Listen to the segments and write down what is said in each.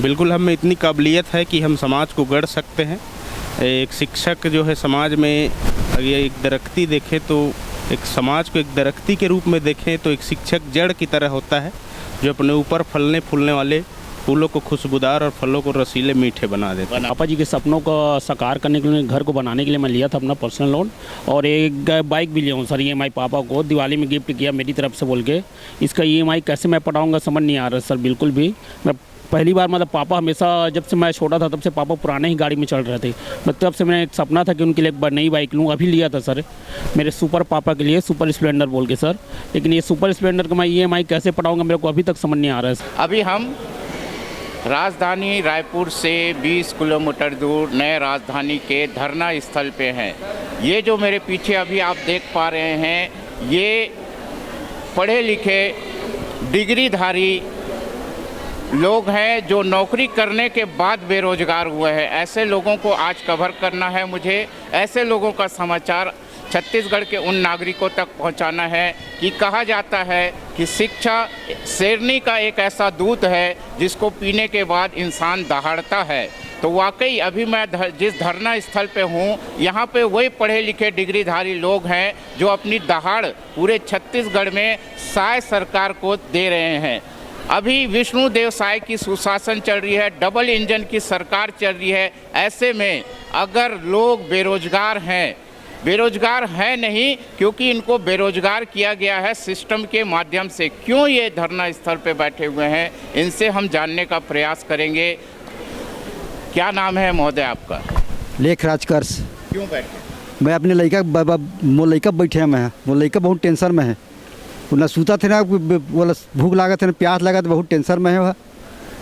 बिल्कुल हम में इतनी काबिलियत है कि हम समाज को गढ़ सकते हैं। एक शिक्षक जो है समाज में, अगर एक दरख्ती देखें तो एक समाज को एक दरख्ती के रूप में देखें तो एक शिक्षक जड़ की तरह होता है, जो अपने ऊपर फलने फूलने वाले फूलों को खुशबूदार और फलों को रसीले मीठे बना देता है। पापा जी के सपनों को साकार करने के लिए, घर को बनाने के लिए मैं लिया था अपना पर्सनल लोन, और एक बाइक भी लिया हूँ सर EMI पापा को दिवाली में गिफ्ट किया मेरी तरफ से बोल के। इसका EMI कैसे मैं पटाऊँगा समझ नहीं आ रहा सर बिल्कुल भी। मैं पहली बार मतलब पापा हमेशा, जब से मैं छोटा था तब से पापा पुराने ही गाड़ी में चल रहे थे, तब से मैंने एक सपना था कि उनके लिए एक नई बाइक लूँ। अभी लिया था सर मेरे सुपर पापा के लिए, सुपर स्प्लेंडर बोल के सर। लेकिन ये सुपर स्प्लेंडर का मैं EMI कैसे पटाऊँगा मेरे को अभी तक समझ नहीं आ रहा है। अभी हम राजधानी रायपुर से 20 किलोमीटर दूर नए राजधानी के धरना स्थल पे हैं। ये जो मेरे पीछे अभी आप देख पा रहे हैं, ये पढ़े लिखे डिग्रीधारी लोग हैं जो नौकरी करने के बाद बेरोजगार हुए हैं। ऐसे लोगों को आज कवर करना है मुझे। ऐसे लोगों का समाचार छत्तीसगढ़ के उन नागरिकों तक पहुंचाना है कि कहा जाता है कि शिक्षा शेरनी का एक ऐसा दूध है जिसको पीने के बाद इंसान दहाड़ता है। तो वाकई अभी मैं जिस धरना स्थल पे हूँ, यहाँ पे वही पढ़े लिखे डिग्रीधारी लोग हैं जो अपनी दहाड़ पूरे छत्तीसगढ़ में साय सरकार को दे रहे हैं। अभी विष्णुदेव साय की सुशासन चल रही है, डबल इंजन की सरकार चल रही है। ऐसे में अगर लोग बेरोजगार है नहीं, क्योंकि इनको बेरोजगार किया गया है सिस्टम के माध्यम से। क्यों ये धरना स्थल पे बैठे हुए हैं, इनसे हम जानने का प्रयास करेंगे। क्या नाम है महोदय आपका? लेखराज कर्स। क्यों बैठे? मैं अपने लड़का बैठे मैं, वो लड़का बहुत टेंशन में है। वो ना सूता थे ना, बोला भूख लगा था ना प्यास लगा तो बहुत टेंशन में है वह।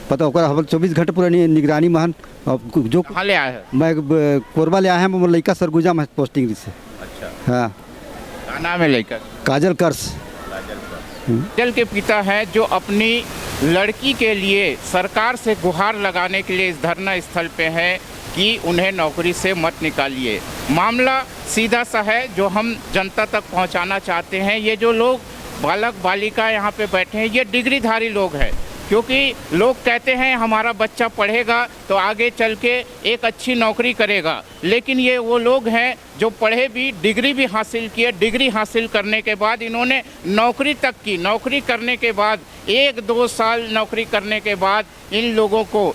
पता होगा हम 24 घंटे पूरा निगरानी महान। जो कहाँ ले आए हैं? मैं कोरबा ले आया है, वो लड़का सरगुजा में पोस्टिंग से। अच्छा, हाँ। क्या नाम है लड़का? काजल कर्स। काजल के पिता हैं जो अपनी लड़की के लिए सरकार से गुहार लगाने के लिए इस धरना स्थल पे हैं कि उन्हें नौकरी से मत निकालिए। मामला सीधा सा है जो हम जनता तक पहुंचाना चाहते हैं। ये जो लोग बालक बालिका यहाँ पे बैठे हैं, ये डिग्रीधारी लोग हैं, क्योंकि लोग कहते हैं हमारा बच्चा पढ़ेगा तो आगे चल के एक अच्छी नौकरी करेगा। लेकिन ये वो लोग हैं जो पढ़े भी, डिग्री भी हासिल किए। डिग्री हासिल करने के बाद इन्होंने नौकरी तक की। नौकरी करने के बाद 1-2 साल नौकरी करने के बाद इन लोगों को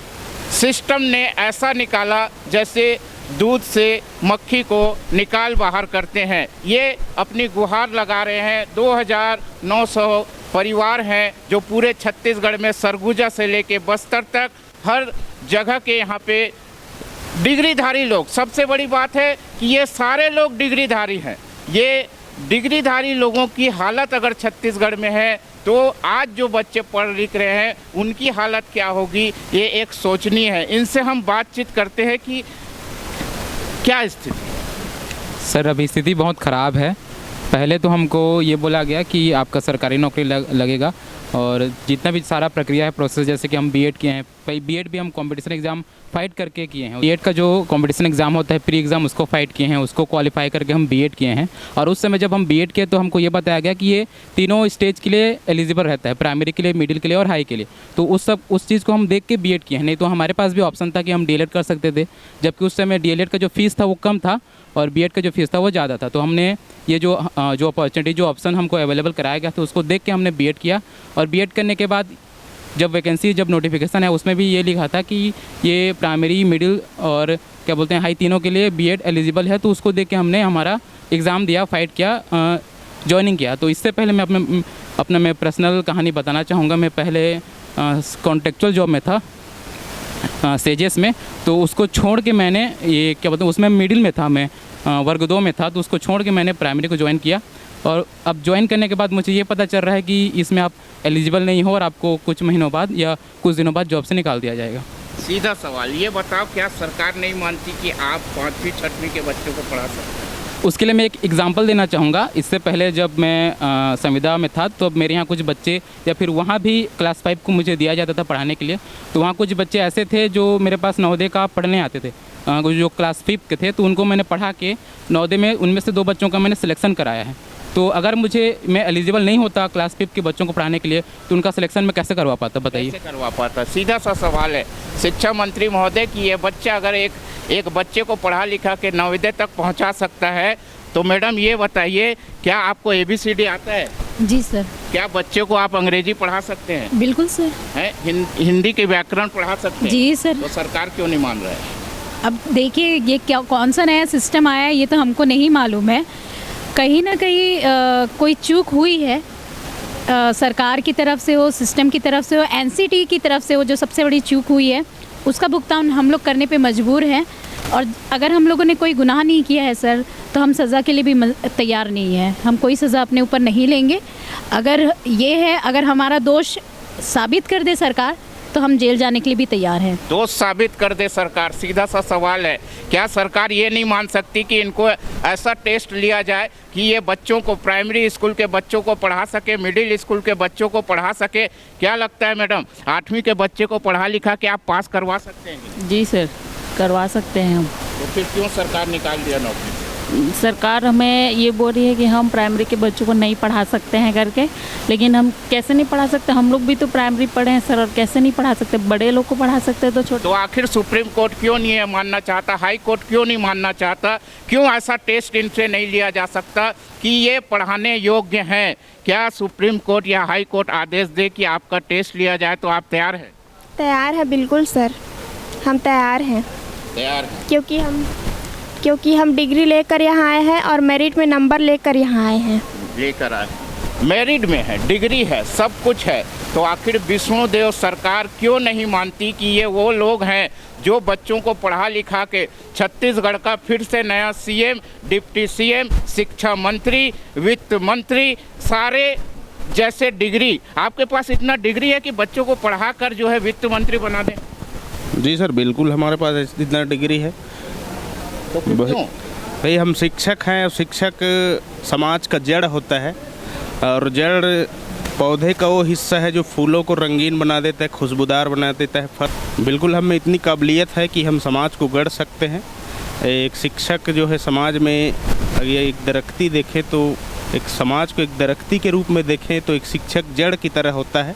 सिस्टम ने ऐसा निकाला जैसे दूध से मक्खी को निकाल बाहर करते हैं। ये अपनी गुहार लगा रहे हैं। 2900 परिवार हैं जो पूरे छत्तीसगढ़ में सरगुजा से लेके बस्तर तक हर जगह के यहाँ पे डिग्रीधारी लोग। सबसे बड़ी बात है कि ये सारे लोग डिग्रीधारी हैं। ये डिग्रीधारी लोगों की हालत अगर छत्तीसगढ़ में है तो आज जो बच्चे पढ़ लिख रहे हैं उनकी हालत क्या होगी, ये एक सोचनीय है। इनसे हम बातचीत करते हैं कि क्या स्थिति। सर अभी स्थिति बहुत ख़राब है। पहले तो हमको ये बोला गया कि आपका सरकारी नौकरी लगेगा, और जितना भी सारा प्रक्रिया है प्रोसेस, जैसे कि हम बीएड किए हैं, बीएड भी हम कंपटीशन एग्ज़ाम फाइट करके किए हैं। बीएड का जो कंपटीशन एग्ज़ाम होता है प्री एग्ज़ाम, उसको फाइट किए हैं, उसको क्वालिफाई करके हम बीएड किए हैं। और उस समय जब हम बीएड किए तो हमको ये बताया गया कि ये तीनों स्टेज के लिए एलिजिबल रहता है, प्राइमरी के लिए, मिडिल के लिए और हाई के लिए। तो उस चीज़ को हम देख के बीएड किए हैं। नहीं तो हमारे पास भी ऑप्शन था कि हम डीएलएड कर सकते थे, जबकि उस समय डीएलएड का जो फीस था वो कम था और बीएड का जो फीस था वो ज़्यादा था। तो हमने ये जो अपॉर्चुनिटी, जो ऑप्शन हमको अवेलेबल कराया गया था, उसको देख के हमने बीएड किया। और बीएड करने के बाद जब नोटिफिकेशन है उसमें भी ये लिखा था कि ये प्राइमरी, मिडिल और क्या बोलते हैं हाई तीनों के लिए बीएड एलिजिबल है। तो उसको देख के हमने हमारा एग्ज़ाम दिया, फाइट किया, ज्वाइनिंग किया। तो इससे पहले मैं अपना पर्सनल कहानी बताना चाहूँगा। मैं पहले कॉन्ट्रेक्चुअल जॉब में था सेजेस में, तो उसको छोड़ के मैंने ये क्या बोलते हैं, उसमें मिडिल में था, मैं वर्ग 2 में था, तो उसको छोड़ के मैंने प्राइमरी को ज्वाइन किया। और अब ज्वाइन करने के बाद मुझे ये पता चल रहा है कि इसमें आप एलिजिबल नहीं हो और आपको कुछ महीनों बाद या कुछ दिनों बाद जॉब से निकाल दिया जाएगा। सीधा सवाल ये बताओ, क्या सरकार नहीं मानती कि आप 5वीं 6वीं के बच्चों को पढ़ा सकते हैं? उसके लिए मैं एक एग्जांपल देना चाहूँगा। इससे पहले जब मैं संविदा में था तो मेरे यहाँ कुछ बच्चे, या फिर वहाँ भी क्लास 5 को मुझे दिया जाता था पढ़ाने के लिए, तो वहाँ कुछ बच्चे ऐसे थे जो मेरे पास नवोदय का पढ़ने आते थे, जो क्लास 5 के थे, तो उनको मैंने पढ़ा के नवोदय में उनमें से 2 बच्चों का मैंने सिलेक्शन कराया है। तो अगर मैं एलिजिबल नहीं होता क्लास 5 के बच्चों को पढ़ाने के लिए, तो उनका सिलेक्शन मैं कैसे करवा पाता, बताइए। कैसे करवा पाता? सीधा सा सवाल है शिक्षा मंत्री महोदय कि ये बच्चा अगर एक बच्चे को पढ़ा लिखा के नवोदय तक पहुंचा सकता है, तो मैडम ये बताइए, क्या आपको ABCD आता है? जी सर। क्या बच्चे को आप अंग्रेजी पढ़ा सकते हैं? बिल्कुल सर। हैं? हिंदी के व्याकरण पढ़ा सकते हैं? जी सर। तो सरकार क्यों नहीं मान रहा है? अब देखिए ये कौन सा नया सिस्टम आया है, ये तो हमको नहीं मालूम है। कहीं ना कहीं कोई चूक हुई है, सरकार की तरफ से हो, सिस्टम की तरफ से हो, NCT की तरफ से हो, जो सबसे बड़ी चूक हुई है उसका भुगतान हम लोग करने पे मजबूर हैं। और अगर हम लोगों ने कोई गुनाह नहीं किया है सर, तो हम सज़ा के लिए भी तैयार नहीं है। हम कोई सज़ा अपने ऊपर नहीं लेंगे। अगर हमारा दोष साबित कर दे सरकार, तो हम जेल जाने के लिए भी तैयार हैं। दोष साबित कर दे सरकार, सीधा सा सवाल है, क्या सरकार ये नहीं मान सकती कि इनको ऐसा टेस्ट लिया जाए कि ये बच्चों को, प्राइमरी स्कूल के बच्चों को पढ़ा सके, मिडिल स्कूल के बच्चों को पढ़ा सके? क्या लगता है मैडम, 8वीं के बच्चे को पढ़ा लिखा के आप पास करवा सकते हैं? जी सर, करवा सकते हैं हम। तो फिर क्यों सरकार निकाल दिया नौकरी? सरकार हमें ये बोल रही है कि हम प्राइमरी के बच्चों को नहीं पढ़ा सकते हैं करके, लेकिन हम कैसे नहीं पढ़ा सकते? हम लोग भी तो प्राइमरी पढ़े हैं सर, और कैसे नहीं पढ़ा सकते? बड़े लोग को पढ़ा सकते हैं तो छोटे। तो आखिर सुप्रीम कोर्ट क्यों नहीं मानना चाहता, हाई कोर्ट क्यों नहीं मानना चाहता? क्यों ऐसा टेस्ट इनसे नहीं लिया जा सकता कि ये पढ़ाने योग्य हैं? क्या सुप्रीम कोर्ट या हाई कोर्ट आदेश दे कि आपका टेस्ट लिया जाए, तो आप तैयार हैं? तैयार है, बिल्कुल सर, हम तैयार हैं। तैयार हैं क्योंकि हम डिग्री लेकर यहाँ आए हैं और मेरिट में नंबर लेकर यहाँ आए हैं। लेकर आए, मेरिट में है, डिग्री है, सब कुछ है। तो आखिर विष्णुदेव सरकार क्यों नहीं मानती कि ये वो लोग हैं जो बच्चों को पढ़ा लिखा के छत्तीसगढ़ का फिर से नया CM, डिप्टी CM, शिक्षा मंत्री, वित्त मंत्री, सारे जैसे डिग्री, आपके पास इतना डिग्री है कि बच्चों को पढ़ा कर जो है वित्त मंत्री बना दें? जी सर, बिल्कुल हमारे पास इतना डिग्री है। तो फिर क्यों? भाई हम शिक्षक हैं, और शिक्षक समाज का जड़ होता है, और जड़ पौधे का वो हिस्सा है जो फूलों को रंगीन बना देता है, खुशबूदार बना देता है, फल। बिल्कुल हम में इतनी काबिलियत है कि हम समाज को गढ़ सकते हैं। एक शिक्षक जो है समाज में, अगर एक दरख्ती देखें तो एक समाज को एक दरख्ती के रूप में देखें तो एक शिक्षक जड़ की तरह होता है,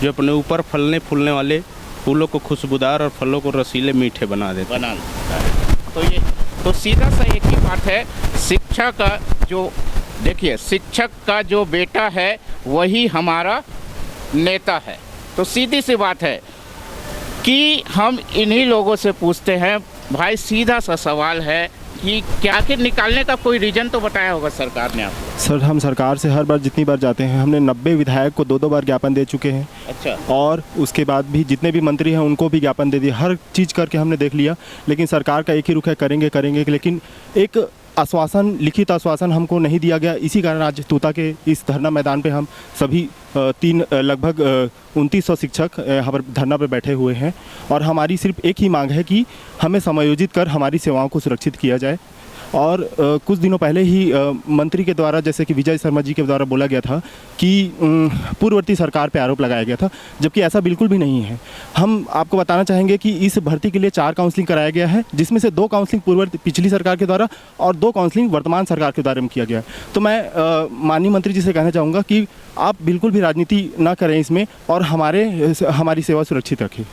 जो अपने ऊपर फलने फूलने वाले फूलों को खुशबूदार और फलों को रसीले मीठे बना देता है। तो सीधा सा एक ही बात है, शिक्षा का जो, देखिए शिक्षक का जो बेटा है वही हमारा नेता है। तो सीधी सी बात है कि हम इन्हीं लोगों से पूछते हैं, भाई सीधा सा सवाल है कि क्या आखिर निकालने का कोई रीज़न तो बताया होगा सरकार ने आपको? सर, हम सरकार से हर बार जितनी बार जाते हैं, हमने 90 विधायक को 2-2 बार ज्ञापन दे चुके हैं। अच्छा। और उसके बाद भी जितने भी मंत्री हैं उनको भी ज्ञापन दे दिया, हर चीज़ करके हमने देख लिया, लेकिन सरकार का एक ही रुख है, करेंगे। लेकिन एक आश्वासन, लिखित आश्वासन हमको नहीं दिया गया। इसी कारण आज तूता के इस धरना मैदान पे हम सभी लगभग 2900 शिक्षक यहाँ पर धरना पे बैठे हुए हैं, और हमारी सिर्फ एक ही मांग है कि हमें समायोजित कर हमारी सेवाओं को सुरक्षित किया जाए। और कुछ दिनों पहले ही मंत्री के द्वारा, जैसे कि विजय शर्मा जी के द्वारा बोला गया था कि पूर्ववर्ती सरकार पे आरोप लगाया गया था, जबकि ऐसा बिल्कुल भी नहीं है। हम आपको बताना चाहेंगे कि इस भर्ती के लिए 4 काउंसलिंग कराया गया है, जिसमें से 2 काउंसलिंग पिछली सरकार के द्वारा और 2 काउंसलिंग वर्तमान सरकार के द्वारा में किया गया है। तो मैं माननीय मंत्री जी से कहना चाहूँगा कि आप बिल्कुल भी राजनीति ना करें इसमें, और हमारी सेवा सुरक्षित रखें।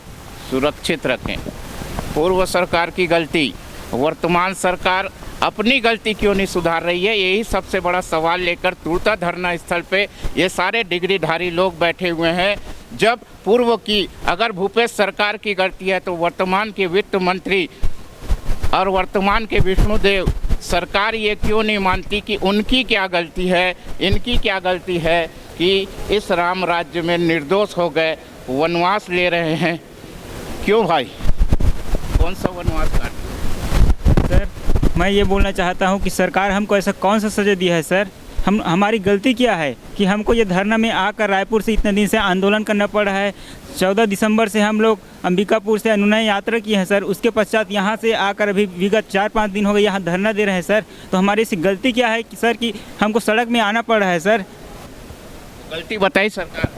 पूर्व सरकार की गलती, वर्तमान सरकार अपनी गलती क्यों नहीं सुधार रही है? यही सबसे बड़ा सवाल लेकर तूता धरना स्थल पे ये सारे डिग्रीधारी लोग बैठे हुए हैं। जब पूर्व की अगर भूपेश सरकार की गलती है, तो वर्तमान के वित्त मंत्री और वर्तमान के विष्णुदेव सरकार ये क्यों नहीं मानती कि उनकी क्या गलती है, इनकी क्या गलती है कि इस राम राज्य में निर्दोष हो गए, वनवास ले रहे हैं? क्यों भाई, कौन सा वनवास काट? सर, मैं ये बोलना चाहता हूँ कि सरकार हमको ऐसा कौन सा सजा दिया है सर? हमारी गलती क्या है कि हमको ये धरना में आकर रायपुर से इतने दिन से आंदोलन करना पड़ रहा है? 14 दिसंबर से हम लोग अंबिकापुर से अनुनय यात्रा की है सर, उसके पश्चात यहाँ से आकर अभी विगत 4-5 दिन हो गए यहाँ धरना दे रहे हैं सर। तो हमारी इसी गलती क्या है कि सर कि हमको सड़क में आना पड़ रहा है सर? गलती बताई सरकार।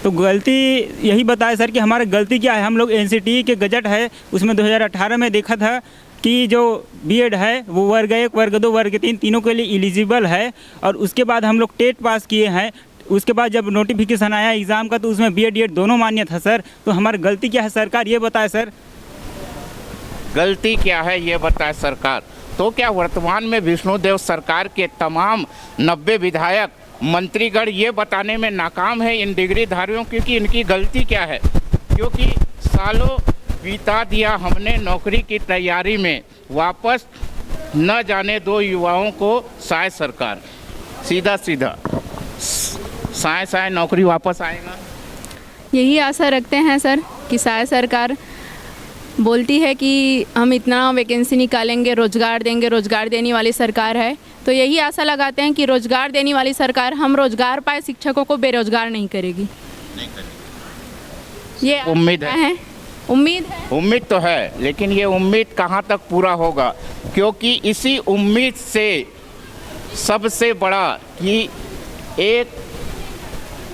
तो गलती यही बताए सर कि हमारा गलती क्या है। हम लोग NCT के गजट है उसमें 2018 में देखा था कि जो बीएड है वो वर्ग 1, वर्ग 2, वर्ग 3 तीनों के लिए एलिजिबल है। और उसके बाद हम लोग टेट पास किए हैं, उसके बाद जब नोटिफिकेशन आया एग्ज़ाम का तो उसमें बीएड डीएड दोनों मान्य था सर। तो हमारी गलती क्या है सरकार ये बताए सर। गलती क्या है ये बताए सरकार। तो क्या वर्तमान में विष्णुदेव सरकार के तमाम 90 विधायक मंत्रीगण ये बताने में नाकाम है इन डिग्रीधारियों की इनकी गलती क्या है? क्योंकि सालों बिता दिया हमने नौकरी की तैयारी में, वापस न जाने दो युवाओं को शायद सरकार। सीधा सीधा शायद नौकरी वापस आएगा, यही आशा रखते हैं सर कि शायद सरकार बोलती है कि हम इतना वैकेंसी निकालेंगे, रोज़गार देंगे, रोज़गार देने वाली सरकार है। तो यही आशा लगाते हैं कि रोज़गार देने वाली सरकार हम रोज़गार पाए, शिक्षकों को बेरोज़गार नहीं करेगी। ये उम्मीद है। उम्मीद तो है, लेकिन ये उम्मीद कहाँ तक पूरा होगा? क्योंकि इसी उम्मीद से सबसे बड़ा कि एक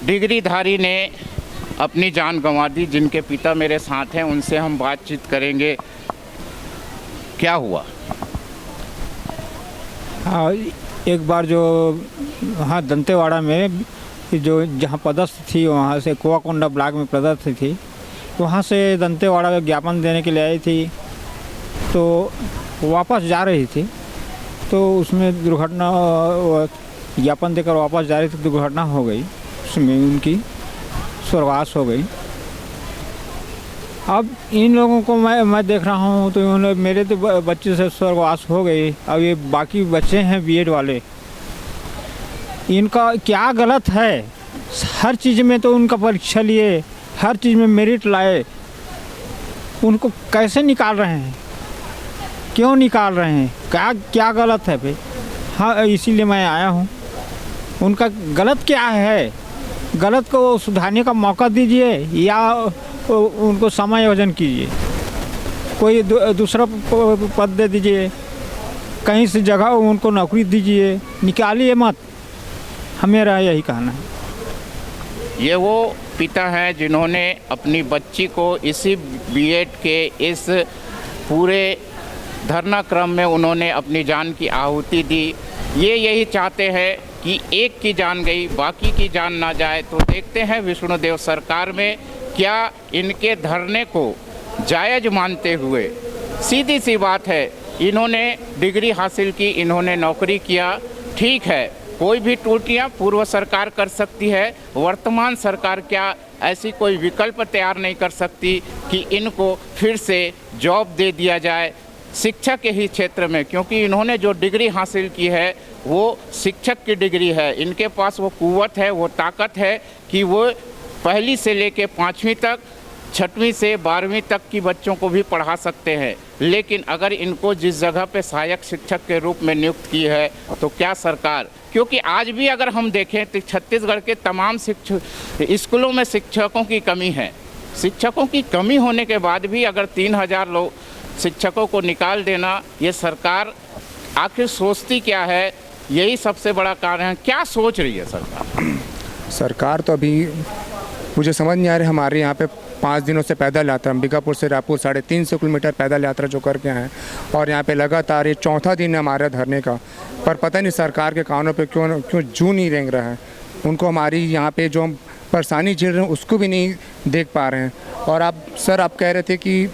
डिग्रीधारी ने अपनी जान गंवा दी, जिनके पिता मेरे साथ हैं, उनसे हम बातचीत करेंगे। क्या हुआ? हाँ, एक बार जो हाँ दंतेवाड़ा में जो जहाँ पदस्थ थी वहाँ से कुआकोंडा ब्लॉक में पदस्थ थी, वहाँ से दंतेवाड़ा में ज्ञापन देने के लिए आई थी। तो वापस जा रही थी तो उसमें दुर्घटना, ज्ञापन देकर वापस जा रही थी, दुर्घटना हो गई, उसमें उनकी स्वर्गवास हो गई। अब इन लोगों को मैं देख रहा हूँ तो उन्होंने मेरे तो बच्चे से स्वर्गवास हो गई, अब ये बाकी बच्चे हैं बीएड वाले, इनका क्या गलत है? हर चीज़ में तो उनका परीक्षा लिए, हर चीज़ में मेरिट लाए, उनको कैसे निकाल रहे हैं? क्यों निकाल रहे हैं? क्या गलत है भाई? हाँ, इसीलिए मैं आया हूँ। उनका गलत क्या है? गलत को सुधारने का मौका दीजिए या उनको समायोजन कीजिए, कोई दूसरा पद दे दीजिए, कहीं से जगह उनको नौकरी दीजिए, निकालिए मत। हमेरा यही कहना है। ये वो पिता हैं जिन्होंने अपनी बच्ची को इसी बीएड के इस पूरे धरना क्रम में उन्होंने अपनी जान की आहुति दी। ये यही चाहते हैं कि एक की जान गई बाकी की जान ना जाए। तो देखते हैं विष्णुदेव सरकार में क्या इनके धरने को जायज़ मानते हुए, सीधी सी बात है, इन्होंने डिग्री हासिल की, इन्होंने नौकरी किया, ठीक है, कोई भी त्रुटियां पूर्व सरकार कर सकती है, वर्तमान सरकार क्या ऐसी कोई विकल्प तैयार नहीं कर सकती कि इनको फिर से जॉब दे दिया जाए शिक्षा के ही क्षेत्र में? क्योंकि इन्होंने जो डिग्री हासिल की है वो शिक्षक की डिग्री है। इनके पास वो कुव्वत है, वो ताकत है कि वो पहली से लेके 5वीं तक, 6वीं से 12वीं तक की बच्चों को भी पढ़ा सकते हैं। लेकिन अगर इनको जिस जगह पे सहायक शिक्षक के रूप में नियुक्त की है तो क्या सरकार, क्योंकि आज भी अगर हम देखें तो छत्तीसगढ़ के तमाम स्कूलों में शिक्षकों की कमी है। शिक्षकों की कमी होने के बाद भी अगर 3000 लोग शिक्षकों को निकाल देना, ये सरकार आखिर सोचती क्या है? यही सबसे बड़ा कारण है। क्या सोच रही है सरकार? सरकार तो अभी मुझे समझ नहीं आ रही। हमारे यहाँ पे 5 दिनों से पैदल यात्रा, अंबिकापुर से रायपुर 350 किलोमीटर पैदल यात्रा जो करके आए, और यहाँ पे लगातार ये 4था दिन है हमारे धरने का। पर पता नहीं सरकार के कानों पे क्यों जू नहीं रेंग रहा है। उनको हमारी यहाँ पे जो हम परेशानी झेल रहे हैं उसको भी नहीं देख पा रहे हैं। और आप सर, आप कह रहे थे कि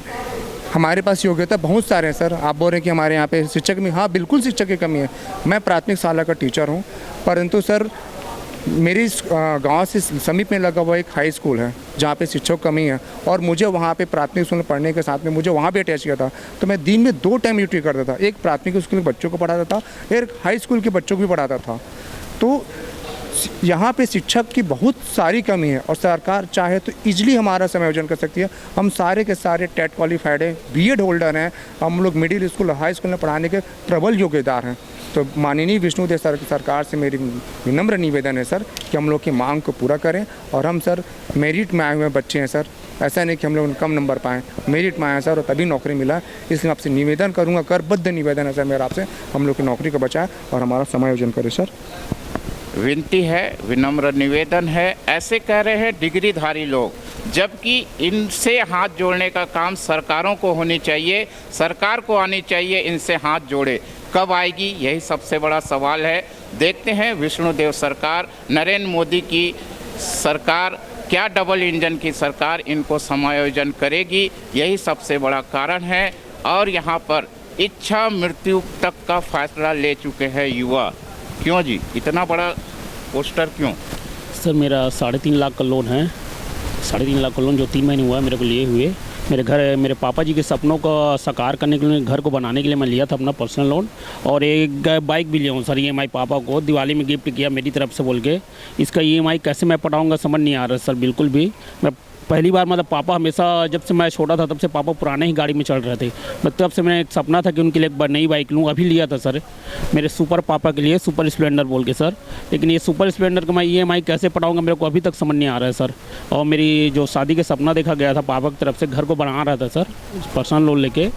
हमारे पास योग्यता बहुत सारे हैं सर। आप बोल रहे हैं कि हमारे यहाँ पे शिक्षक में, हाँ बिल्कुल शिक्षक की कमी है। मैं प्राथमिक शाला का टीचर हूँ, परंतु सर मेरी गांव से समीप में लगा हुआ एक हाई स्कूल है जहाँ पे शिक्षक कमी है, और मुझे वहाँ पे प्राथमिक स्कूल में पढ़ने के साथ में मुझे वहाँ भी अटैच किया था। तो मैं दिन में 2 टाइम ड्यूटी करता था, एक प्राथमिक स्कूल के बच्चों को पढ़ाता था, एक हाई स्कूल के बच्चों को भी पढ़ाता था। तो यहाँ पे शिक्षक की बहुत सारी कमी है, और सरकार चाहे तो ईजिली हमारा समायोजन कर सकती है। हम सारे के सारे टेट क्वालिफाइड हैं, बीएड होल्डर हैं, हम लोग मिडिल स्कूल हाई स्कूल में पढ़ाने के प्रबल योग्यदार हैं। तो माननीय विष्णुदेव सरकार से मेरी विनम्र निवेदन है सर कि हम लोग की मांग को पूरा करें। और हम सर मेरिट में आए हुए बच्चे हैं सर, ऐसा नहीं कि हम लोग कम नंबर पाएँ, मेरिट में आए सर और तभी नौकरी मिला। इसलिए आपसे निवेदन करूँगा, करबद्ध निवेदन है सर मेरा आपसे, हम लोग की नौकरी को बचाएं और हमारा समायोजन करें सर। विनती है, विनम्र निवेदन है। ऐसे कह रहे हैं डिग्रीधारी लोग। जबकि इनसे हाथ जोड़ने का काम सरकारों को होनी चाहिए, सरकार को आनी चाहिए इनसे हाथ जोड़े। कब आएगी, यही सबसे बड़ा सवाल है। देखते हैं विष्णुदेव सरकार, नरेंद्र मोदी की सरकार, क्या डबल इंजन की सरकार इनको समायोजन करेगी, यही सबसे बड़ा कारण है। और यहाँ पर इच्छा मृत्यु तक का फैसला ले चुके हैं युवा। क्यों जी, इतना बड़ा पोस्टर क्यों? सर मेरा 3.5 लाख का लोन है, 3.5 लाख का लोन जो 3 महीने हुआ है मेरे को लिए हुए। मेरे पापा जी के सपनों को साकार करने के लिए, घर को बनाने के लिए मैं लिया था अपना पर्सनल लोन, और एक बाइक भी लिया हूँ सर। EMI पापा को दिवाली में गिफ्ट किया मेरी तरफ से बोल के। इसका EMI कैसे मैं पटाऊँगा समझ नहीं आ रहा सर बिल्कुल भी। मैं पहली बार मतलब पापा हमेशा, जब से मैं छोटा था तब से पापा पुराने ही गाड़ी में चल रहे थे। मैं तब से मेरा एक सपना था कि उनके लिए एक बार नई बाइक लूँ। अभी लिया था सर मेरे सुपर पापा के लिए, सुपर स्प्लेंडर बोल के सर। लेकिन ये सुपर स्प्लेंडर का मैं EMI कैसे पटाऊँगा मेरे को अभी तक समझ नहीं आ रहा है सर। और मेरी जो शादी का सपना देखा गया था पापा की तरफ से, घर को बना रहा था सर पर्सनल लोन लेके,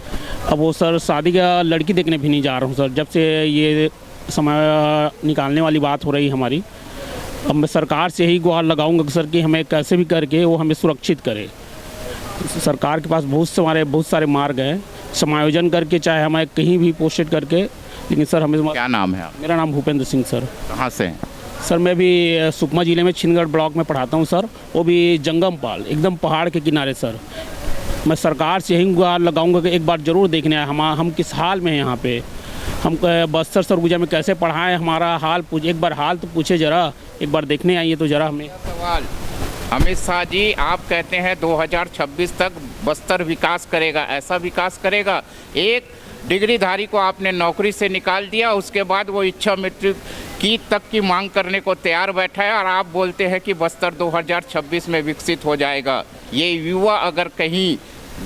अब वो सर शादी का लड़की देखने भी नहीं जा रहा हूँ सर। जब से ये समय निकालने वाली बात हो रही हमारी, अब मैं सरकार से ही गुहार लगाऊंगा सर कि हमें कैसे भी करके वो हमें सुरक्षित करे। सरकार के पास बहुत सारे मार्ग हैं, समायोजन करके चाहे हमें कहीं भी पोस्टेड करके, लेकिन सर हमें। क्या नाम है? मेरा नाम भूपेंद्र सिंह सर। कहाँ से हैं? सर मैं भी सुकमा ज़िले में छिंदगढ़ ब्लॉक में पढ़ाता हूँ सर, वो भी जंगमपाल, एकदम पहाड़ के किनारे सर। मैं सरकार से ही गुहार लगाऊंगा कि एक बार ज़रूर देखने आए हम किस हाल में हैं यहाँ पे। हम बस्तर सरगुजा में कैसे पढ़ाएं, हमारा हाल एक बार हाल तो पूछे ज़रा, एक बार देखने आइए तो ज़रा हमें। सवाल अमित शाह जी, आप कहते हैं 2026 तक बस्तर विकास करेगा, ऐसा विकास करेगा? एक डिग्रीधारी को आपने नौकरी से निकाल दिया, उसके बाद वो इच्छा मृत्यु की तक की मांग करने को तैयार बैठा है, और आप बोलते हैं कि बस्तर 2026 में विकसित हो जाएगा। ये युवा अगर कहीं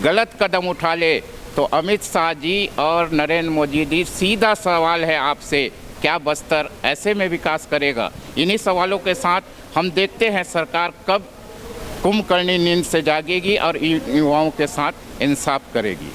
गलत कदम उठा ले तो अमित शाह जी और नरेंद्र मोदी जी, सीधा सवाल है आपसे, क्या बस्तर ऐसे में विकास करेगा? इन्हीं सवालों के साथ हम देखते हैं सरकार कब कुंभकर्णी नींद से जागेगी और युवाओं के साथ इंसाफ करेगी।